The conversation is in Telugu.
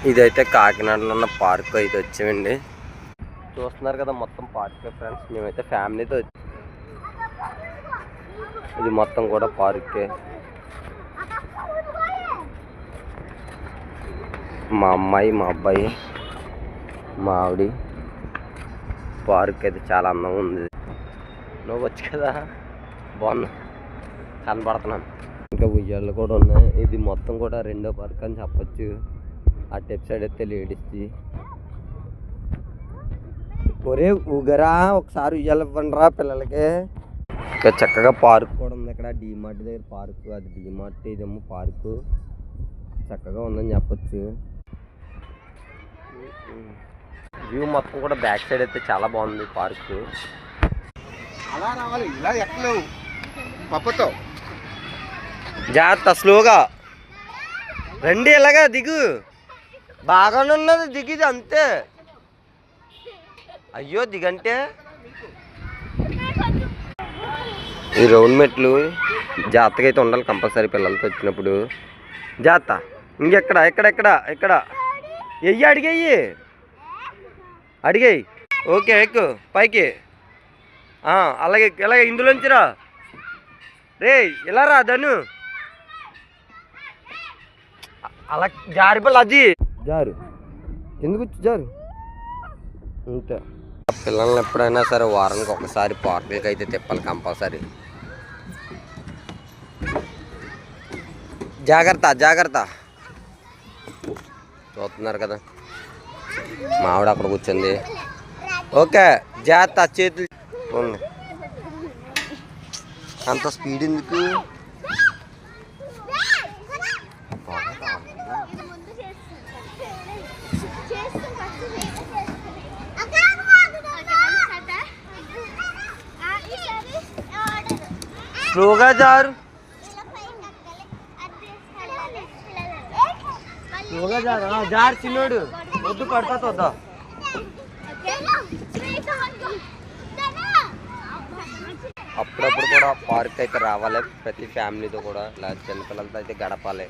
ఇదైతే కాకినాడలో ఉన్న పార్క్ అయితే వచ్చామండి. చూస్తున్నారు కదా మొత్తం పార్క్ ఫ్రెండ్స్. మేమైతే ఫ్యామిలీతో ఇది మొత్తం కూడా పార్కే. మా అమ్మాయి, మా అబ్బాయి, మా ఆవిడ. పార్క్ అయితే చాలా అందంగా ఉంది. నువ్వు వచ్చు కదా, బాగున్నా కనబడుతున్నాను. ఇంకా ఉయ్యాలు కూడా ఉన్నాయి. ఇది మొత్తం కూడా రెండో పార్క్ అని చెప్పచ్చు. ఆ టెప్ సైడ్ అయితే లేడీస్ది. ఒరే ఊగరా, ఒకసారి ఉయ్యాలు ఇవ్వండి రా పిల్లలకి. ఇంకా చక్కగా పార్క్ కూడా ఉంది ఇక్కడ. డీమార్ట్ దగ్గర పార్క్, అది డీమార్ట్, ఇదేమో పార్కు. చక్కగా ఉందని చెప్పచ్చు. వ్యూ మొత్తం కూడా బ్యాక్ సైడ్ అయితే చాలా బాగుంది పార్కు. అలా రావాలి, ఇలా ఎక్కలేవు పప్పతో. జాగ్రత్త, స్లోగా రండి. ఇలాగా దిగు, బాగానే ఉన్నది దిగిది అంతే. అయ్యో దిగంటే. ఈ రౌండ్ మెట్లు జాగ్రత్తగా అయితే ఉండాలి కంపల్సరీ పిల్లలతో వచ్చినప్పుడు. జాగ్రత్త. ఇంకెక్కడ ఎక్కడ ఎయ్యి, అడిగేయి. ఓకే, ఎక్కు పైకి. అలాగే ఇందులోంచి రా. రే ఇలా రా ధను. అలా జారిపల్లి అది జారు, ఎందుకు జారు అంతే. పిల్లల్ని ఎప్పుడైనా సరే వారానికి ఒకసారి పార్కులకి అయితే తిప్పాలి కంపల్సరీ. జాగ్రత్త. చూస్తున్నారు కదా, మా ఆవిడ అక్కడ కూర్చుంది. ఓకే జాగ్రత్త, చేతులు అంత స్పీడ్ ఎందుకు? స్లోగా జారు, జారు చిన్నోడు. వద్దు పడిపోతా. అప్పుడప్పుడు కూడా పార్క్ అయితే రావాలి ప్రతి ఫ్యామిలీతో కూడా. ఇలా చిన్నపిల్లలతో అయితే గడపాలి.